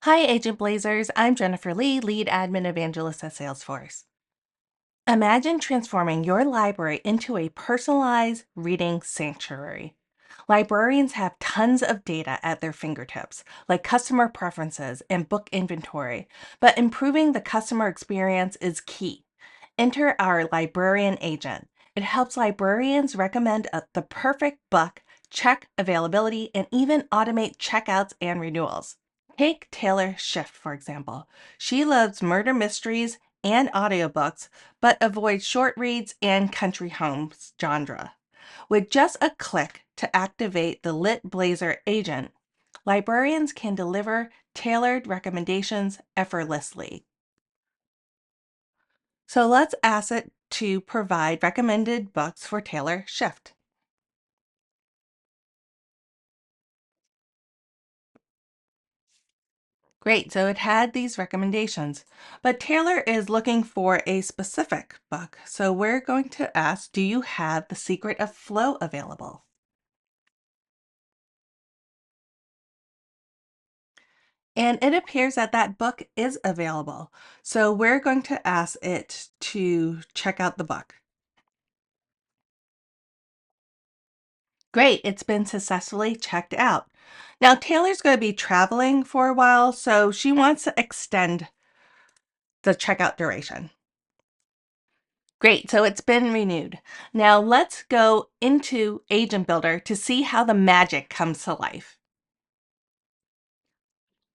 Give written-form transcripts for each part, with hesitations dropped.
Hi, Agent Blazers. I'm Jennifer Lee, Lead Admin Evangelist at Salesforce. Imagine transforming your library into a personalized reading sanctuary. Librarians have tons of data at their fingertips, like customer preferences and book inventory, but improving the customer experience is key. Enter our librarian agent. It helps librarians recommend the perfect book, check availability, and even automate checkouts and renewals. Take Taylor Swift, for example. She loves murder mysteries and audiobooks, but avoids short reads and country homes genre. With just a click to activate the Lit Blazer agent, librarians can deliver tailored recommendations effortlessly. So let's ask it to provide recommended books for Taylor Swift. Great, so it had these recommendations, but Taylor is looking for a specific book. So we're going to ask, do you have The Secret of Flow available? And it appears that that book is available. So we're going to ask it to check out the book. Great, it's been successfully checked out. Now, Taylor's going to be traveling for a while, so she wants to extend the checkout duration. Great, so it's been renewed. Now let's go into Agent Builder to see how the magic comes to life.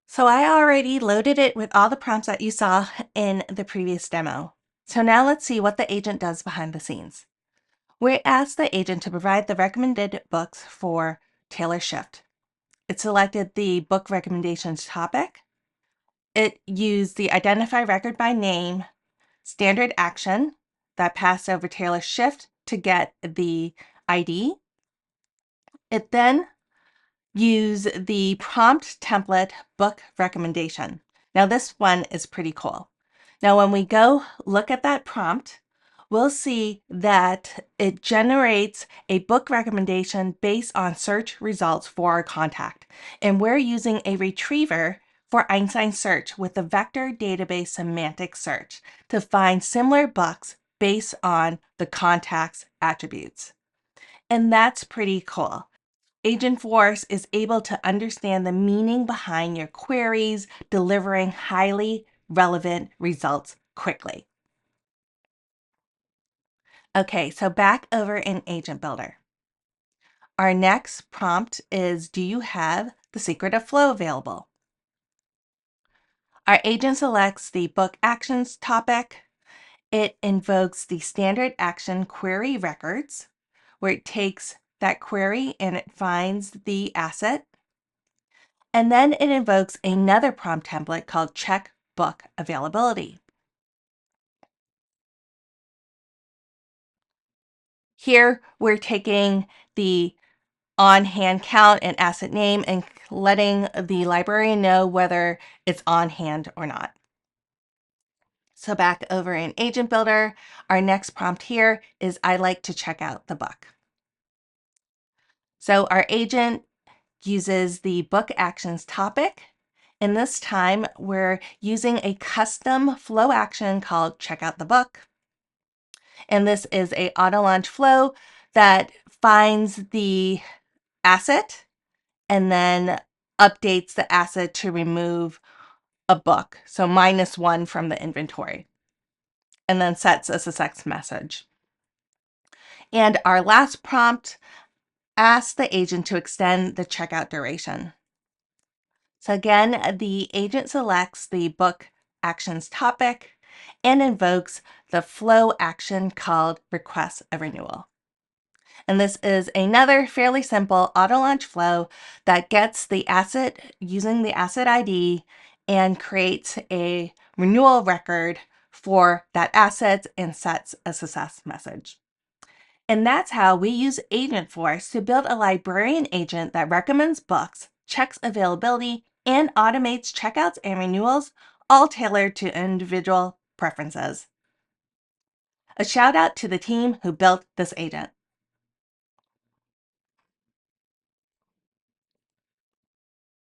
So I already loaded it with all the prompts that you saw in the previous demo. So now let's see what the agent does behind the scenes. We asked the agent to provide the recommended books for Taylor Swift. It selected the book recommendations topic. It used the identify record by name standard action that passed over Taylor Swift to get the ID. It then used the prompt template book recommendation. Now this one is pretty cool. Now when we go look at that prompt, we'll see that it generates a book recommendation based on search results for our contact. And we're using a retriever for Einstein search with the vector database semantic search to find similar books based on the contact's attributes. And that's pretty cool. Agentforce is able to understand the meaning behind your queries, delivering highly relevant results quickly. Okay, so back over in Agent Builder. Our next prompt is, do you have The Secret of Flow available? Our agent selects the book actions topic. It invokes the standard action query records, where it takes that query and it finds the asset. And then it invokes another prompt template called check book availability. Here, we're taking the on-hand count and asset name and letting the librarian know whether it's on hand or not. So back over in Agent Builder, our next prompt here is I like to check out the book. So our agent uses the book actions topic. And this time we're using a custom flow action called check out the book. And this is a auto launch flow that finds the asset and then updates the asset to remove a book. So -1 from the inventory, and then sets a success message. And our last prompt asks the agent to extend the checkout duration. So again, the agent selects the book actions topic and invokes the flow action called request a renewal. And this is another fairly simple auto launch flow that gets the asset using the asset ID and creates a renewal record for that asset and sets a success message. And that's how we use Agentforce to build a librarian agent that recommends books, checks availability, and automates checkouts and renewals, all tailored to individual preferences. A shout out to the team who built this agent.